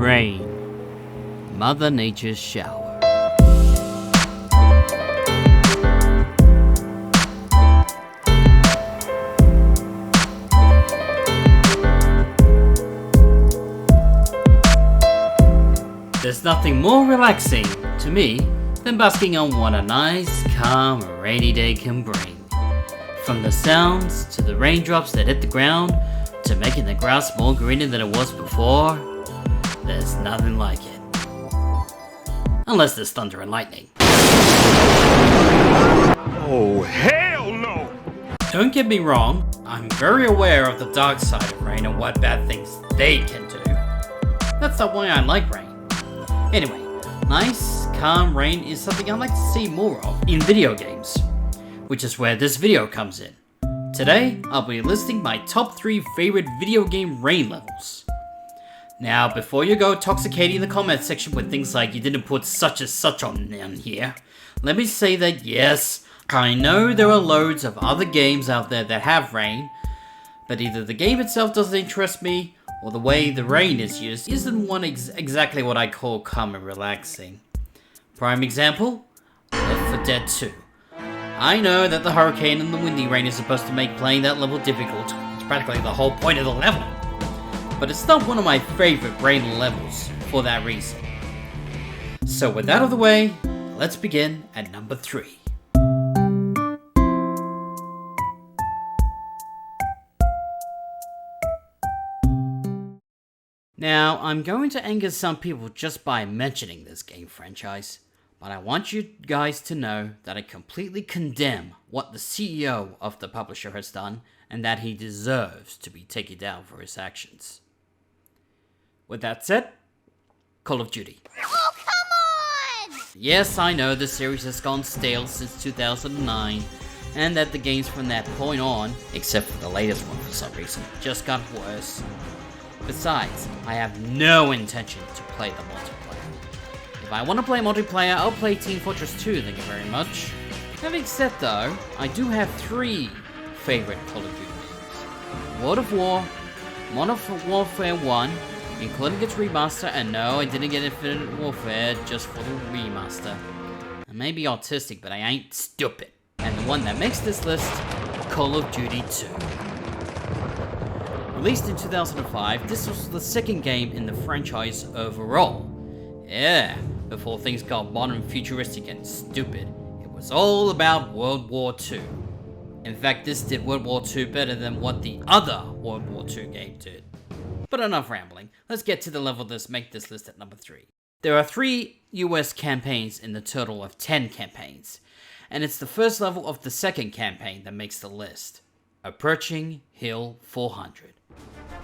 Rain. Mother Nature's shower. There's nothing more relaxing to me than basking on what a nice, calm, rainy day can bring. From the sounds, to the raindrops that hit the ground, to making the grass more greener than it was before, there's nothing like it. Unless there's thunder and lightning. Oh, hell no! Don't get me wrong, I'm very aware of the dark side of rain and what bad things they can do. That's not why I like rain. Anyway, nice, calm rain is something I'd like to see more of in video games, which is where this video comes in. Today, I'll be listing my top 3 favorite video game rain levels. Now, before you go toxicating the comment section with things like you didn't put such and such on here, let me say that yes, I know there are loads of other games out there that have rain, but either the game itself doesn't interest me, or the way the rain is used isn't exactly what I call calm and relaxing. Prime example, Left 4 Dead 2. I know that the hurricane and the windy rain is supposed to make playing that level difficult. It's practically the whole point of the level. But it's not one of my favorite rain levels for that reason. So with that out of the way, let's begin at number 3. Now, I'm going to anger some people just by mentioning this game franchise, but I want you guys to know that I completely condemn what the CEO of the publisher has done, and that he deserves to be taken down for his actions. With that said, Call of Duty. Oh, come on! Yes, I know the series has gone stale since 2009, and that the games from that point on, except for the latest one for some reason, just got worse. Besides, I have no intention to play the multiplayer. If I want to play multiplayer, I'll play Team Fortress 2, thank you very much. Having said though, I do have 3 favorite Call of Duty games. World of War, Modern Warfare 1, including its remaster, and no, I didn't get Infinite Warfare just for the remaster. I may be autistic, but I ain't stupid. And the one that makes this list, Call of Duty 2. Released in 2005, this was the second game in the franchise overall. Yeah, before things got modern, futuristic, and stupid, it was all about World War II. In fact, this did World War II better than what the other World War II game did. But enough rambling, let's get to the level that make this list at number 3. There are 3 US campaigns in the total of 10 campaigns, and it's the first level of the second campaign that makes the list. Approaching Hill 400.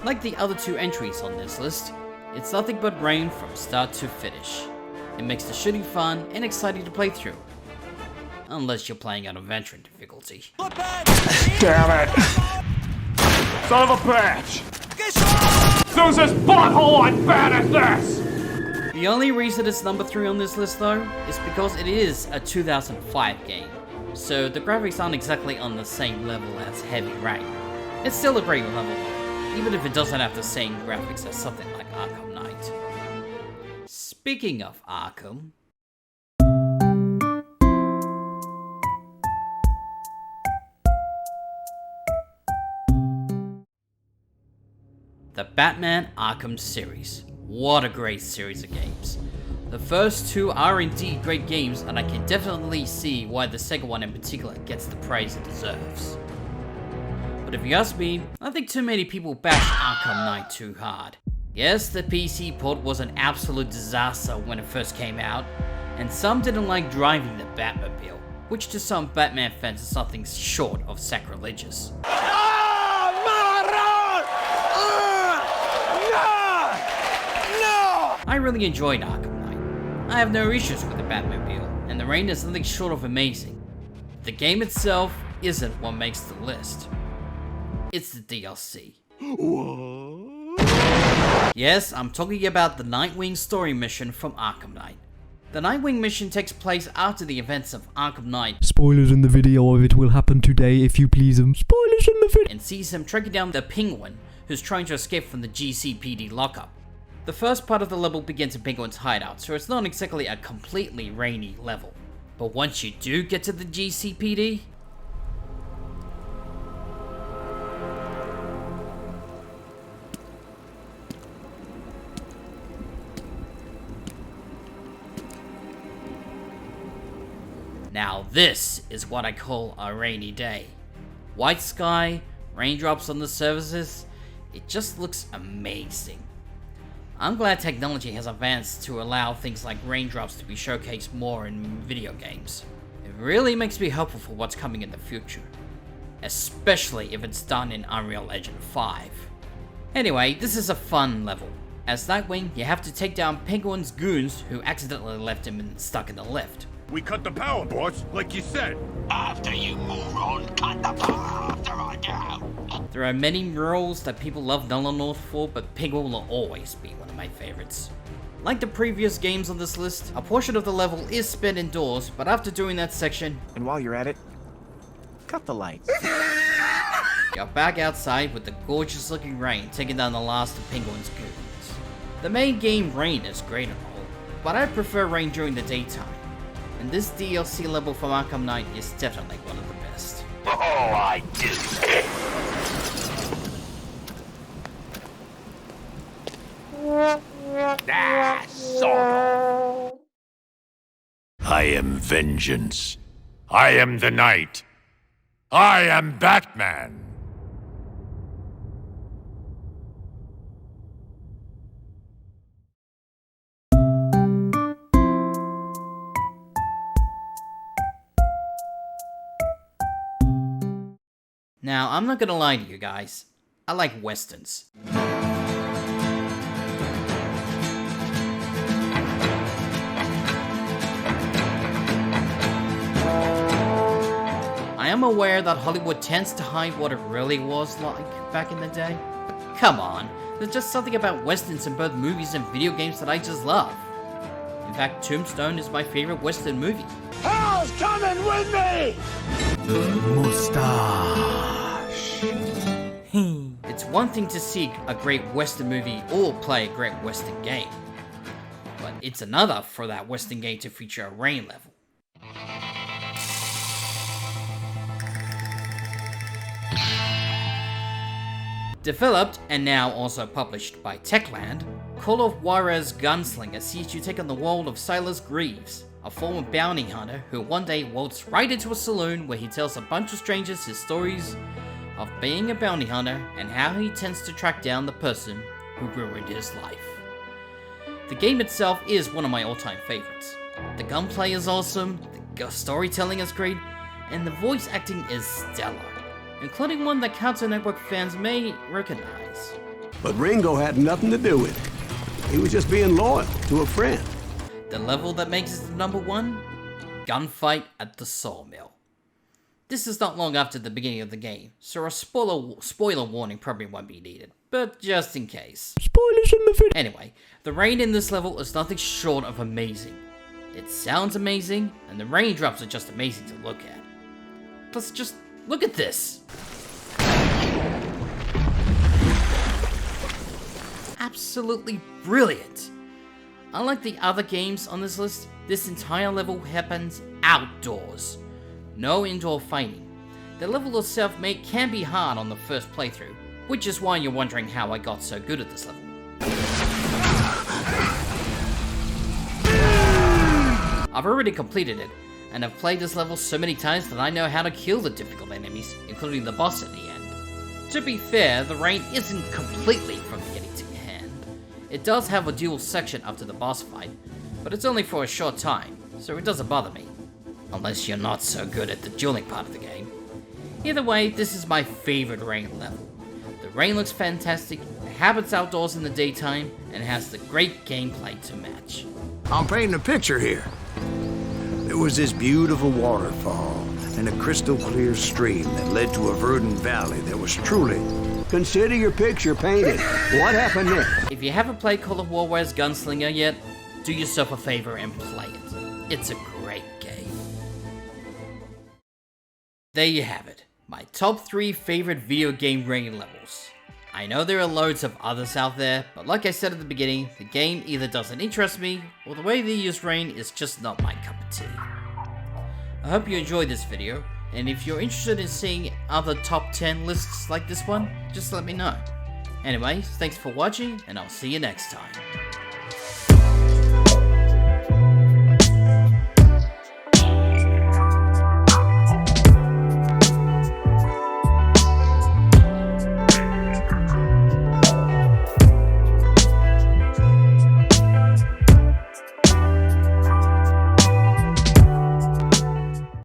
Like the other 2 entries on this list, it's nothing but rain from start to finish. It makes the shooting fun and exciting to play through. Unless you're playing on a veteran difficulty. Damn it! Son of a bitch! Who's this butthole I'm bad at this? The only reason it's number 3 on this list though, is because it is a 2005 game. So the graphics aren't exactly on the same level as Heavy Rain. It's still a great level, even if it doesn't have the same graphics as something like Arkham Knight. Speaking of Arkham, the Batman Arkham series. What a great series of games. The first 2 are indeed great games, and I can definitely see why the second one in particular gets the praise it deserves. But if you ask me, I think too many people bash Arkham Knight too hard. Yes, the PC port was an absolute disaster when it first came out, and some didn't like driving the Batmobile, which to some Batman fans is something short of sacrilegious. I really enjoyed Arkham Knight. I have no issues with the Batmobile, and the rain is nothing short of amazing. The game itself isn't what makes the list. It's the DLC. What? Yes, I'm talking about the Nightwing story mission from Arkham Knight. The Nightwing mission takes place after the events of Arkham Knight. Spoilers in the video of it will happen today if you please. Spoilers in the video. And sees him tracking down the Penguin, who's trying to escape from the GCPD lockup. The first part of the level begins in Penguin's hideout, so it's not exactly a completely rainy level. But once you do get to the GCPD, now this is what I call a rainy day. White sky, raindrops on the surfaces, it just looks amazing. I'm glad technology has advanced to allow things like raindrops to be showcased more in video games. It really makes me hopeful for what's coming in the future, especially if it's done in Unreal Engine 5. Anyway, this is a fun level. As Nightwing, you have to take down Penguin's goons who accidentally left him stuck in the lift. We cut the power, boss, like you said. After you moron, cut the power after I do. There are many murals that people love Null North for, but Penguin will always be one of my favorites. Like the previous games on this list, a portion of the level is spent indoors, but after doing that section, And while you're at it, cut the lights. you're back outside with the gorgeous looking rain taking down the last of Penguin's goons. The main game Rain is great and all, but I prefer Rain during the daytime. And this DLC level from Arkham Knight is definitely one of the best. Oh, I do. Sort of. I am vengeance. I am the Knight. I am Batman. Now, I'm not gonna lie to you guys, I like westerns. I am aware that Hollywood tends to hide what it really was like back in the day. Come on, there's just something about westerns in both movies and video games that I just love. In fact, Tombstone is my favorite western movie. Hell's coming with me! It's one thing to see a great western movie or play a great western game, but it's another for that western game to feature a rain level. Developed and now also published by Techland, Call of Juarez Gunslinger sees you take on the world of Silas Greaves, a former bounty hunter who one day waltzed right into a saloon where he tells a bunch of strangers his stories of being a bounty hunter and how he tends to track down the person who ruined his life. The game itself is one of my all-time favorites. The gunplay is awesome, the storytelling is great, and the voice acting is stellar, including one that Cartoon Network fans may recognize. But Ringo had nothing to do with it. He was just being loyal to a friend. The level that makes it the number one? Gunfight at the Sawmill. This is not long after the beginning of the game, so a spoiler warning probably won't be needed, but just in case. Spoilers in the video. Anyway, the rain in this level is nothing short of amazing. It sounds amazing, and the raindrops are just amazing to look at. Plus, just look at this! Absolutely brilliant! Unlike the other games on this list, this entire level happens outdoors. No indoor fighting. The level itself can be hard on the first playthrough, which is why you're wondering how I got so good at this level. I've already completed it, and I've played this level so many times that I know how to kill the difficult enemies, including the boss at the end. To be fair, the rain isn't completely from beginning to end. It does have a dual section after the boss fight, but it's only for a short time, so it doesn't bother me. Unless you're not so good at the dueling part of the game. Either way, this is my favorite rain level. The rain looks fantastic, it happens outdoors in the daytime, and has the great gameplay to match. I'm painting a picture here. There was this beautiful waterfall and a crystal clear stream that led to a verdant valley that was truly... Consider your picture painted. What happened next? If you haven't played Call of Juarez Gunslinger yet, do yourself a favor and play it. It's a great game. There you have it, my top 3 favorite video game rain levels. I know there are loads of others out there, but like I said at the beginning, the game either doesn't interest me, or the way they use rain is just not my cup of tea. I hope you enjoyed this video, and if you're interested in seeing other top 10 lists like this one, just let me know. Anyway, thanks for watching, and I'll see you next time.